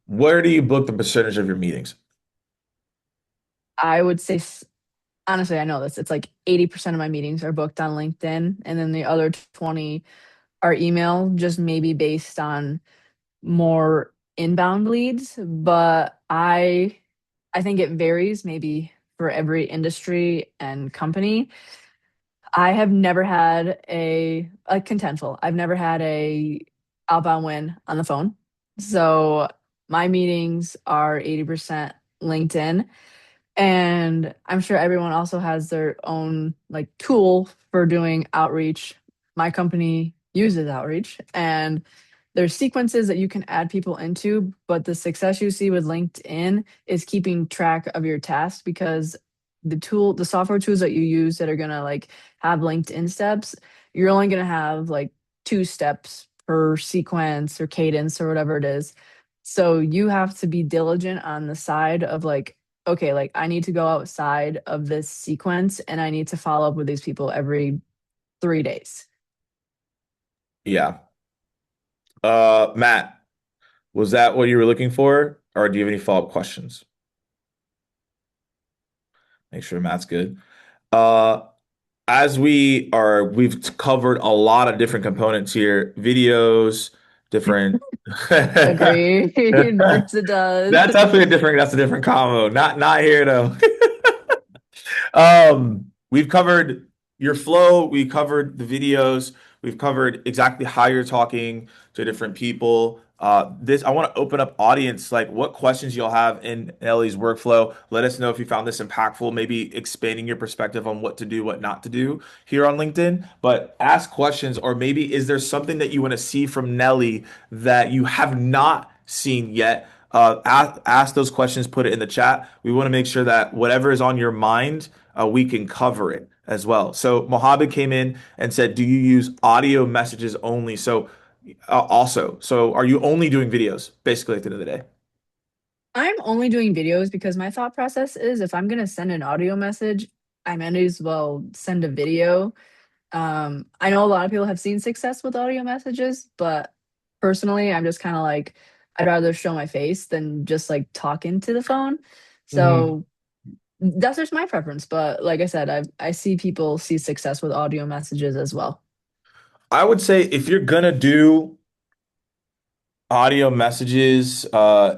where do you book the percentage of your meetings? I would say honestly, I know this. It's like 80% of my meetings are booked on LinkedIn, and then the other 20 are email, just maybe based on more inbound leads. But I think it varies maybe for every industry and company. I have never had a contentful. I've never had a outbound win on the phone. So my meetings are 80% LinkedIn. And I'm sure everyone also has their own like tool for doing outreach. My company uses outreach and there's sequences that you can add people into, but the success you see with LinkedIn is keeping track of your tasks because the software tools that you use that are gonna like have LinkedIn steps, you're only gonna have like 2 steps per sequence or cadence or whatever it is. So you have to be diligent on the side of like, okay, like I need to go outside of this sequence and I need to follow up with these people every 3 days. Yeah. Matt, was that what you were looking for? Or do you have any follow-up questions? Make sure Matt's good. Uh, as we've covered a lot of different components here, videos, different. Agreed. Yes, it does. That's a different combo. Not here though. We've covered your flow, we covered the videos, we've covered exactly how you're talking to different people. This I want to open up audience, like what questions you'll have in Ellie's workflow. Let us know if you found this impactful, maybe expanding your perspective on what to do, what not to do here on LinkedIn. But ask questions, or maybe is there something that you want to see from Nelly that you have not seen yet? Ask those questions, put it in the chat. We want to make sure that whatever is on your mind, we can cover it as well. So Mohammed came in and said, "Do you use audio messages only?" So so are you only doing videos basically at the end of the day? I'm only doing videos because my thought process is if I'm going to send an audio message, I might as well send a video. I know a lot of people have seen success with audio messages, but personally, I'm just kind of like, I'd rather show my face than just like talk into the phone. Mhm. So that's just my preference. But like I said, I see people see success with audio messages as well. I would say if you're gonna do audio messages,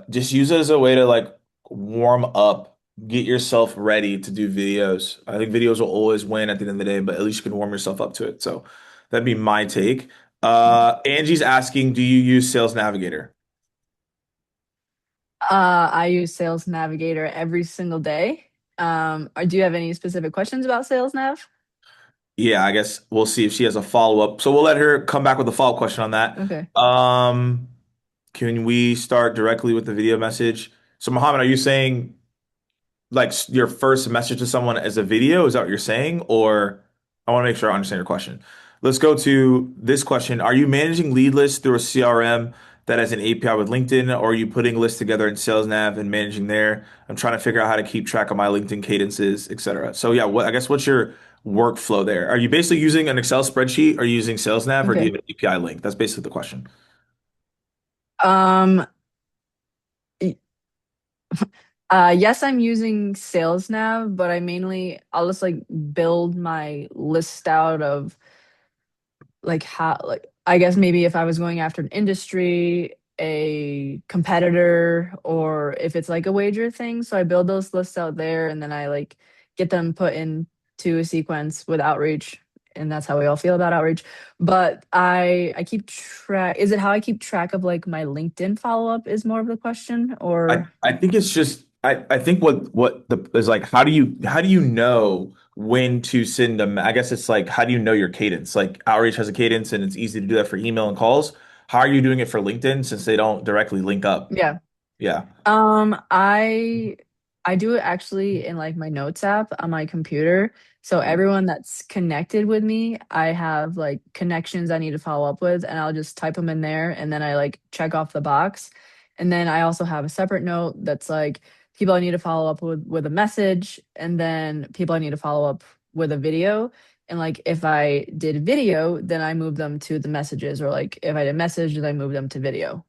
just use it as a way to like warm up, get yourself ready to do videos. I think videos will always win at the end of the day, but at least you can warm yourself up to it. So that'd be my take. Angie's asking, do you use Sales Navigator? I use Sales Navigator every single day. Or do you have any specific questions about Sales Nav? Yeah, I guess we'll see if she has a follow-up. So we'll let her come back with a follow-up question on that. Okay. Um, can we start directly with the video message? So Mohammed, are you saying like your first message to someone as a video? Is that what you're saying? Or I want to make sure I understand your question. Let's go to this question. Are you managing lead lists through a CRM that has an API with LinkedIn, or are you putting lists together in Sales Nav and managing there? I'm trying to figure out how to keep track of my LinkedIn cadences, etc. So yeah, I guess what's your workflow there? Are you basically using an Excel spreadsheet? Are you using Sales Nav, or do you Okay. have an API link? That's basically the question. Um, y- yes, I'm using Sales Nav, but I'll just like build my list out of like how like I guess maybe if I was going after an industry, a competitor, or if it's like a wager thing. So I build those lists out there and then I like get them put into a sequence with outreach. And that's how we all feel about outreach. But I keep track. Is it how I keep track of like my LinkedIn follow up is more of the question or I think it's just I think what the is like how do you know when to send them? I guess it's like how do you know your cadence? Like outreach has a cadence and it's easy to do that for email and calls. How are you doing it for LinkedIn since they don't directly link up? Yeah. Yeah. I do it actually in like my notes app on my computer. So everyone that's connected with me, I have like connections I need to follow up with, and I'll just type them in there, and then I like check off the box. And then I also have a separate note that's like people I need to follow up with a message, and then people I need to follow up with a video. And like if I did video, then I move them to the messages, or like if I did message, then I move them to video.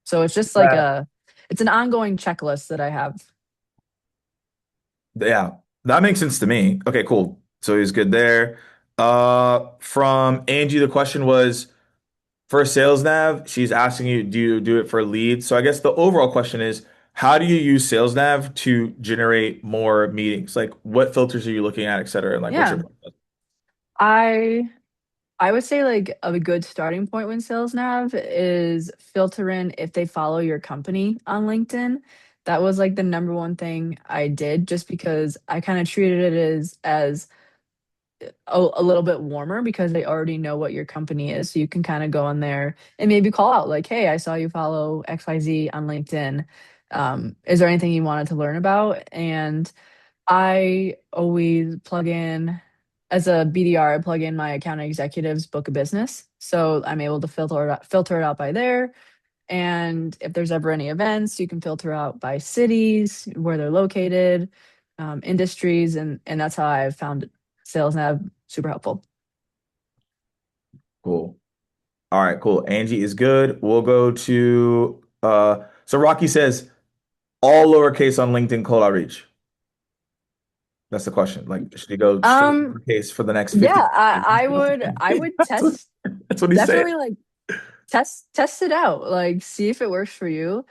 So it's just like That, it's an ongoing checklist that I have. yeah, that makes sense to me. Okay, cool. So he's good there. From Angie, the question was for sales nav, she's asking you, do you do it for leads? So I guess the overall question is, how do you use sales nav to generate more meetings? Like what filters are you looking at, et cetera? And like what's your Yeah. I I would say like a good starting point when sales nav is filter in if they follow your company on LinkedIn. That was like the number one thing I did just because I kind of treated it as a little bit warmer because they already know what your company is. So you can kind of go in there and maybe call out like, hey, I saw you follow XYZ on LinkedIn. Is there anything you wanted to learn about? And I always plug in as a BDR, I plug in my account executive's book of business. So I'm able to filter it out by there. And if there's ever any events, you can filter out by cities, where they're located, industries, and that's how I've found Sales Nav super helpful. Cool. All right, cool. Angie is good. We'll go to so Rocky says all lowercase on LinkedIn cold outreach. That's the question. Like, should he go straight Um, lowercase for the next yeah, 50? I would That's what, test that's what he's saying. definitely like test it out, like see if it works for you.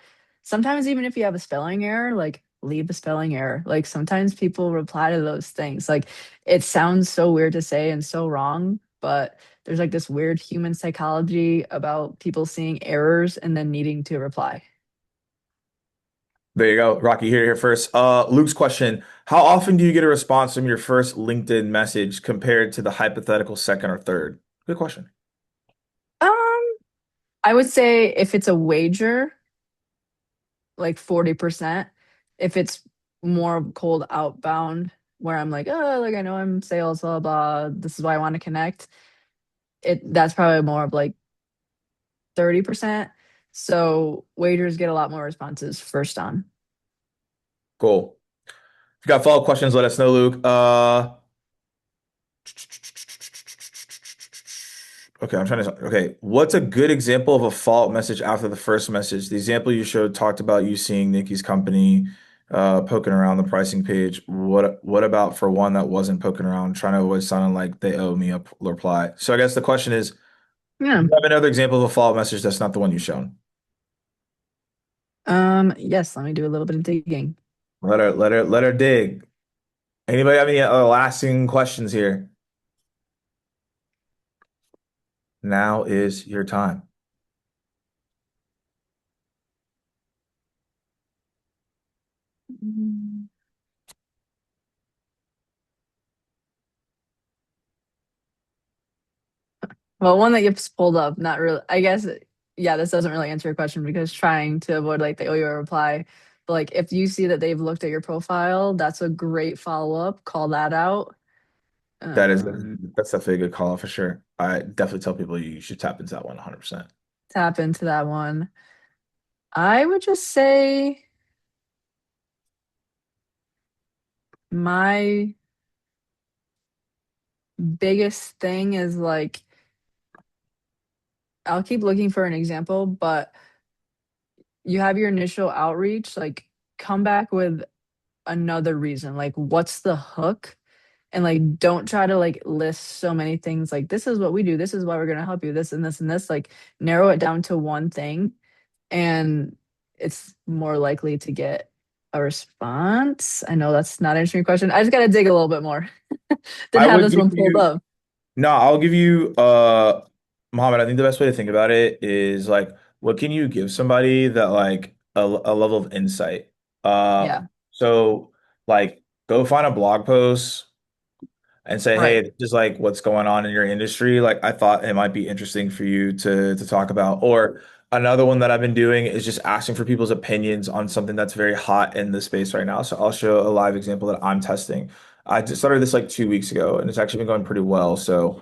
Sometimes even if you have a spelling error, like leave a spelling error. Like sometimes people reply to those things, like it sounds so weird to say and so wrong, but there's like this weird human psychology about people seeing errors and then needing to reply. There you go. Rocky, here first. Luke's question. How often do you get a response from your first LinkedIn message compared to the hypothetical second or third? Good question. um I would say if it's a wager, like 40%. If it's more cold outbound, where I'm like, oh, like I know I'm sales, blah, blah, this is why I want to connect. That's probably more of like 30%. So wagers get a lot more responses first on. Cool. If you got follow-up questions, let us know, Luke. Okay, I'm trying to. Okay, what's a good example of a follow-up message after the first message? The example you showed talked about you seeing Nikki's company, poking around the pricing page. What about for one that wasn't poking around, trying to avoid sounding like they owe me a reply? So I guess the question is, do Yeah. you have another example of a follow-up message that's not the one you've shown? Yes, let me do a little bit of digging. Let her dig. Anybody have any lasting questions here? Now is your time. Mm. Well, one that gets pulled up, not really. I guess, yeah, this doesn't really answer your question because trying to avoid like the OU reply. But like if you see that they've looked at your profile, that's a great follow up. Call that out. That is Um, that's definitely a good call for sure. I definitely tell people you should tap into that one 100%. Tap into that one. I would just say my biggest thing is like I'll keep looking for an example, but you have your initial outreach, like come back with another reason. Like what's the hook? And like don't try to like list so many things like this is what we do, this is why we're going to help you, this and this and this. Like narrow it down to one thing, and it's more likely to get a response. I know that's not answering your question. I just got to dig a little bit more. I Didn't have would this give one pulled you up. No, I'll give you Mohammed, I think the best way to think about it is like what can you give somebody that like a level of insight? Uh Yeah. so like go find a blog post and say, Right. hey, this is like what's going on in your industry. Like I thought it might be interesting for you to talk about. Or another one that I've been doing is just asking for people's opinions on something that's very hot in the space right now. So I'll show a live example that I'm testing. I just started this like 2 weeks ago, and it's actually been going pretty well. So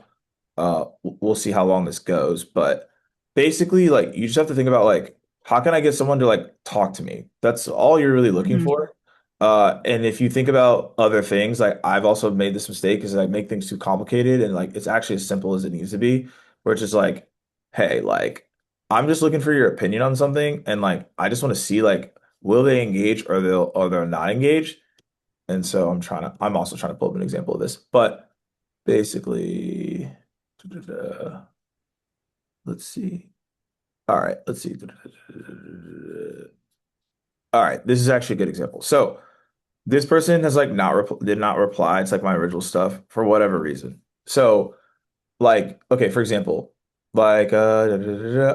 we'll see how long this goes. But basically, like you just have to think about like how can I get someone to like talk to me? That's all you're really looking Hmm. for. And if you think about other things, like I've also made this mistake is I make things too complicated and like it's actually as simple as it needs to be, where it's just like, hey, like I'm just looking for your opinion on something, and like I just want to see like will they engage or they'll not engage. And so I'm also trying to pull up an example of this, but basically. Let's see. All right, let's see. All right, this is actually a good example. So this person has like not rep did not reply. It's like my original stuff for whatever reason. So like, okay, for example, like all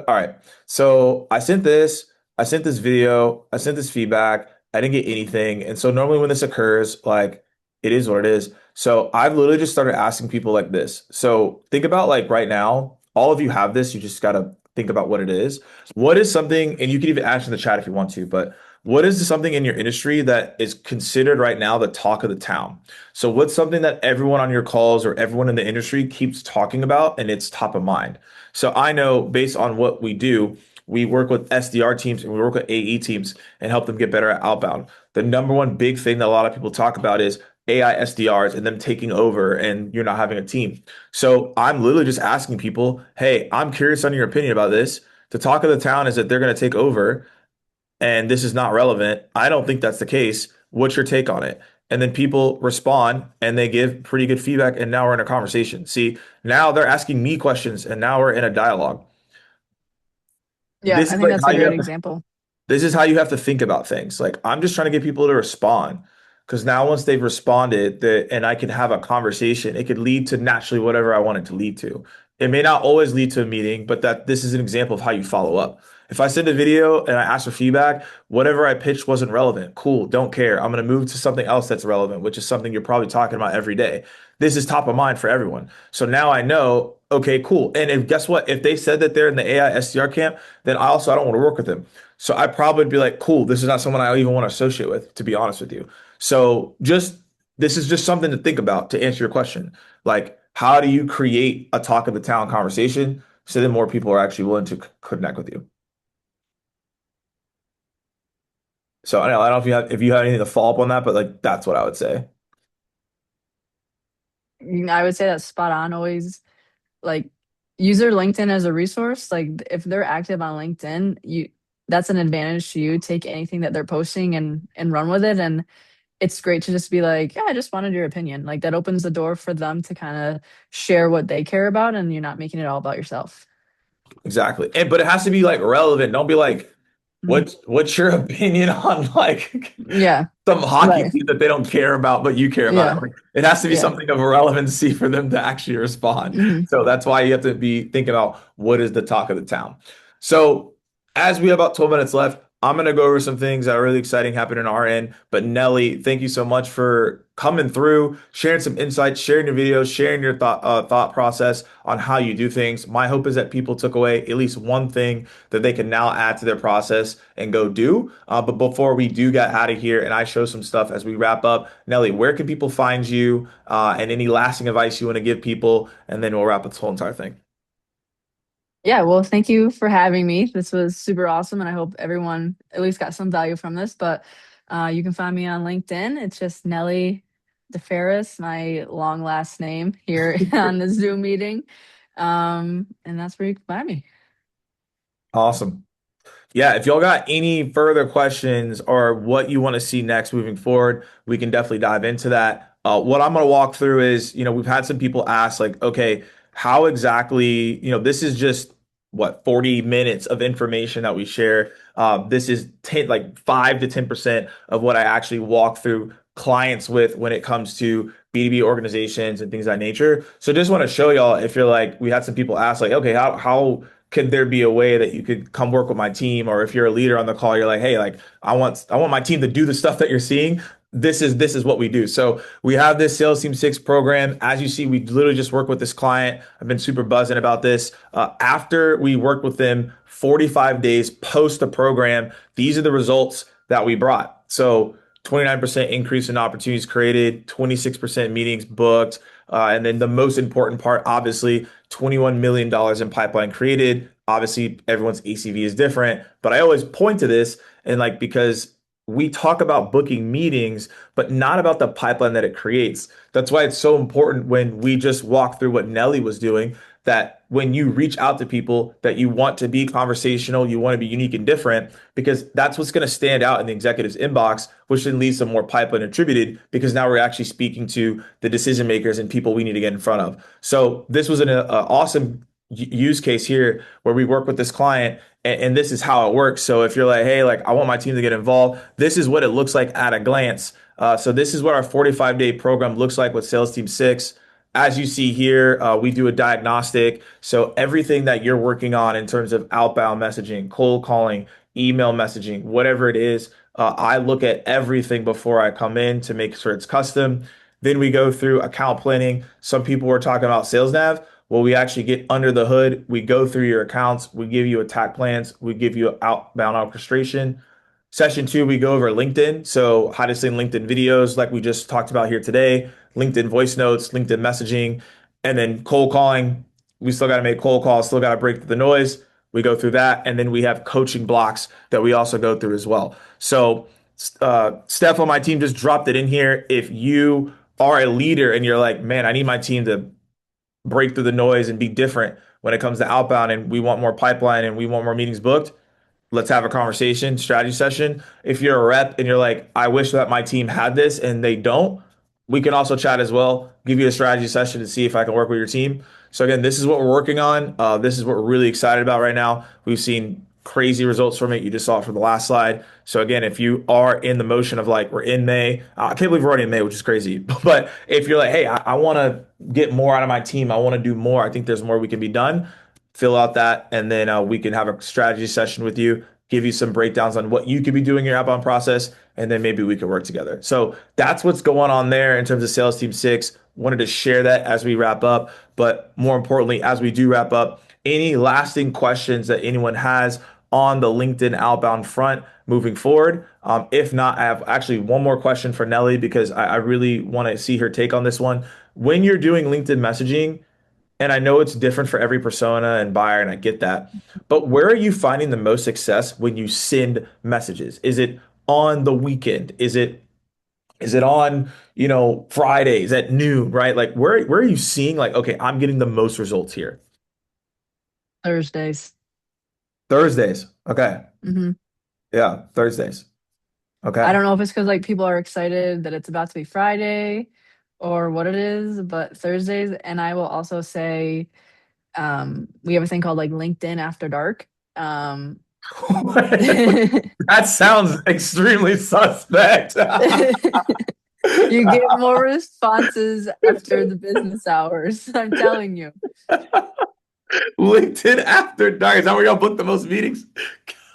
right. So I sent this video, I sent this feedback, I didn't get anything. And so normally when this occurs, like it is what it is. So I've literally just started asking people like this. So think about like right now, all of you have this, you just gotta think about what it is. What is something, and you can even ask in the chat if you want to, but what is something in your industry that is considered right now the talk of the town? So what's something that everyone on your calls or everyone in the industry keeps talking about and it's top of mind? So I know based on what we do, we work with SDR teams and we work with AE teams and help them get better at outbound. The number one big thing that a lot of people talk about is AI SDRs and them taking over and you're not having a team. So I'm literally just asking people, hey, I'm curious on your opinion about this. The talk of the town is that they're going to take over and this is not relevant. I don't think that's the case. What's your take on it? And then people respond and they give pretty good feedback. And now we're in a conversation. See, now they're asking me questions and now we're in a dialogue. Yeah, This I is think like that's how a you great have to example. this is how you have to think about things. Like I'm just trying to get people to respond because now once they've responded and I can have a conversation, it could lead to naturally whatever I want it to lead to. It may not always lead to a meeting, but that this is an example of how you follow up. If I send a video and I ask for feedback, whatever I pitched wasn't relevant. Cool, don't care. I'm going to move to something else that's relevant, which is something you're probably talking about every day. This is top of mind for everyone. So now I know, okay, cool. And if guess what? If they said that they're in the AI SDR camp, then I don't want to work with them. So I probably would be like, cool, this is not someone I even want to associate with, to be honest with you. So just this is just something to think about to answer your question. Like, how do you create a talk of the town conversation so that more people are actually willing to connect with you? So I don't know if you have anything to follow up on that, but like that's what I would say. I would say that's spot on. Always like use their LinkedIn as a resource. Like if they're active on LinkedIn, you that's an advantage to you. Take anything that they're posting and run with it. And it's great to just be like, yeah, I just wanted your opinion. Like that opens the door for them to kind of share what they care about, and you're not making it all about yourself. Exactly. And but it has to be like relevant. Don't be like, Mhm. what's your opinion on like Yeah. some hockey Right. team that they don't care about, but you care about it. Yeah. Like, it has to be Yeah. something of relevancy for them to actually respond. Hmm. So that's why you have to be thinking about what is the talk of the town. So as we have about 12 minutes left, I'm going to go over some things that are really exciting happening on our end. But Nelly, thank you so much for coming through, sharing some insights, sharing your videos, sharing your thought process on how you do things. My hope is that people took away at least one thing that they can now add to their process and go do. But before we do get out of here and I show some stuff as we wrap up, Nelly, where can people find you and any lasting advice you want to give people? And then we'll wrap up this whole entire thing. Yeah. Well, thank you for having me. This was super awesome, and I hope everyone at least got some value from this. But you can find me on LinkedIn. It's just Nelly DeFerris, my long last name here on the Zoom meeting. And that's where you can find me. Awesome. Yeah, if y'all got any further questions or what you want to see next moving forward, we can definitely dive into that. What I'm going to walk through is, we've had some people ask, like, okay, how exactly, this is just what 40 minutes of information that we share. This is 10, like 5 to 10% of what I actually walk through clients with when it comes to B2B organizations and things of that nature. So just want to show y'all if you're like, we had some people ask, like, okay, how could there be a way that you could come work with my team? Or if you're a leader on the call, you're like, hey, like I want my team to do the stuff that you're seeing. this is what we do. So we have this Sales Team 6 program. As you see, we literally just work with this client. I've been super buzzing about this. After we worked with them 45 days post the program, these are the results that we brought. So 29% increase in opportunities created, 26% meetings booked, and then the most important part, obviously, $21 million in pipeline created. Obviously, everyone's ACV is different, but I always point to this and like because we talk about booking meetings, but not about the pipeline that it creates. That's why it's so important when we just walk through what Nelly was doing, that when you reach out to people, that you want to be conversational, you want to be unique and different, because that's what's going to stand out in the executive's inbox, which then leads to more pipeline attributed because now we're actually speaking to the decision makers and people we need to get in front of. So this was an awesome use case here where we work with this client and this is how it works. So if you're like, hey, like I want my team to get involved, this is what it looks like at a glance. So this is what our 45-day program looks like with Sales Team 6. As you see here, we do a diagnostic. So everything that you're working on in terms of outbound messaging, cold calling, email messaging, whatever it is, I look at everything before I come in to make sure it's custom. Then we go through account planning. Some people were talking about sales nav. Well, we actually get under the hood. We go through your accounts. We give you attack plans. We give you outbound orchestration. Session two, we go over LinkedIn. So how to send LinkedIn videos like we just talked about here today, LinkedIn voice notes, LinkedIn messaging, and then cold calling. We still got to make cold calls, still got to break through the noise. We go through that. And then we have coaching blocks that we also go through as well. So Steph on my team just dropped it in here. If you are a leader and you're like, man, I need my team to break through the noise and be different when it comes to outbound and we want more pipeline and we want more meetings booked, let's have a conversation, strategy session. If you're a rep and you're like, I wish that my team had this and they don't, we can also chat as well, give you a strategy session to see if I can work with your team. So again, this is what we're working on. This is what we're really excited about right now. We've seen crazy results from it. You just saw it from the last slide. So again, if you are in the motion of like, we're in May, I can't believe we're already in May, which is crazy. But if you're like, hey, I want to get more out of my team, I want to do more, I think there's more we can be done, fill out that, and then we can have a strategy session with you, give you some breakdowns on what you could be doing in your outbound process, and then maybe we could work together. So that's what's going on there in terms of Sales Team 6. Wanted to share that as we wrap up. But more importantly, as we do wrap up, any lasting questions that anyone has on the LinkedIn outbound front moving forward? If not, I have actually one more question for Nelly because I really want to see her take on this one. When you're doing LinkedIn messaging, and I know it's different for every persona and buyer, and I get that. But where are you finding the most success when you send messages? Is it on the weekend? Is it on, Fridays at noon, right? Like where are you seeing like, okay, I'm getting the most results here? Thursdays. Thursdays. Okay. hmm Yeah, Thursdays. I Okay. don't know if it's because like people are excited that it's about to be Friday or what it is, but Thursdays. And I will also say we have a thing called like LinkedIn After Dark. That sounds extremely suspect. You get more responses after the business hours. I'm telling you. LinkedIn After Dark. Is that where y'all book the most meetings?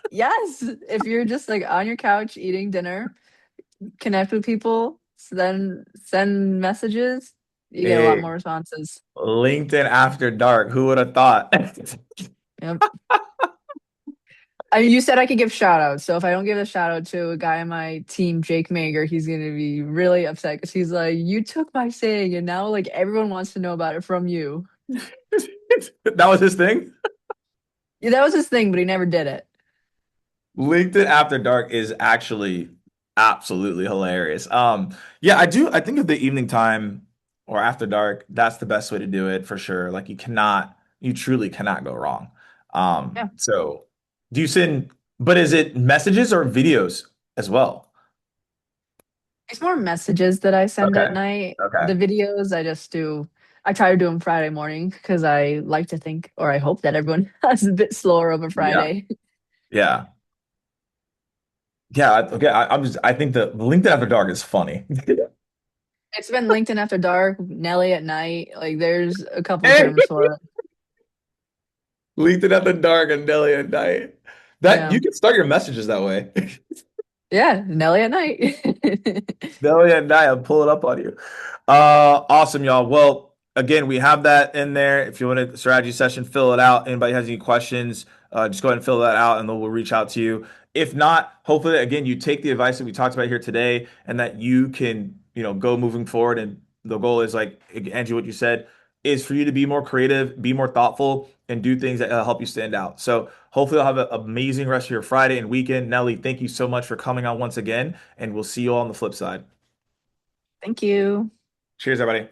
Yes, if you're just like on your couch eating dinner, connect with people, then send messages, you get a lot Hey, more responses. LinkedIn After Dark. Who would have thought? Yep. I mean, you said I could give shout outs. So if I don't give a shout out to a guy on my team, Jake Mager, he's going to be really upset because he's like, you took my saying and now like everyone wants to know about it from you. That was his thing. Yeah, that was his thing, but he never did it. LinkedIn After Dark is actually absolutely hilarious. Yeah, I do. I think of the evening time or after dark, that's the best way to do it for sure. Like you truly cannot go wrong. Yeah. So do you send, but is it messages or videos as well? It's more messages that I send at Okay. night. Okay. The videos I just do, I try to do them Friday morning because I like to think, or I hope that everyone has a bit slower of a Yeah. Friday. Yeah. Yeah. Okay. I think the LinkedIn After Dark is funny. It's been LinkedIn After Dark, Nelly at Night. Like there's a couple terms for it. LinkedIn After Dark and Delhi at night. That Yeah. you can start your messages that way. Yeah, Nelly at night. No, yeah, nah, I'm pulling up on you. Awesome, y'all. Well, again, we have that in there. If you want a strategy session, fill it out. Anybody has any questions, just go ahead and fill that out, and then we'll reach out to you. If not, hopefully, again, you take the advice that we talked about here today, and that you can, go moving forward. And the goal is like Angie, what you said is for you to be more creative, be more thoughtful, and do things that help you stand out. So hopefully, you'll have an amazing rest of your Friday and weekend. Nelly, thank you so much for coming on once again, and we'll see you all on the flip side. Thank you. Cheers, everybody.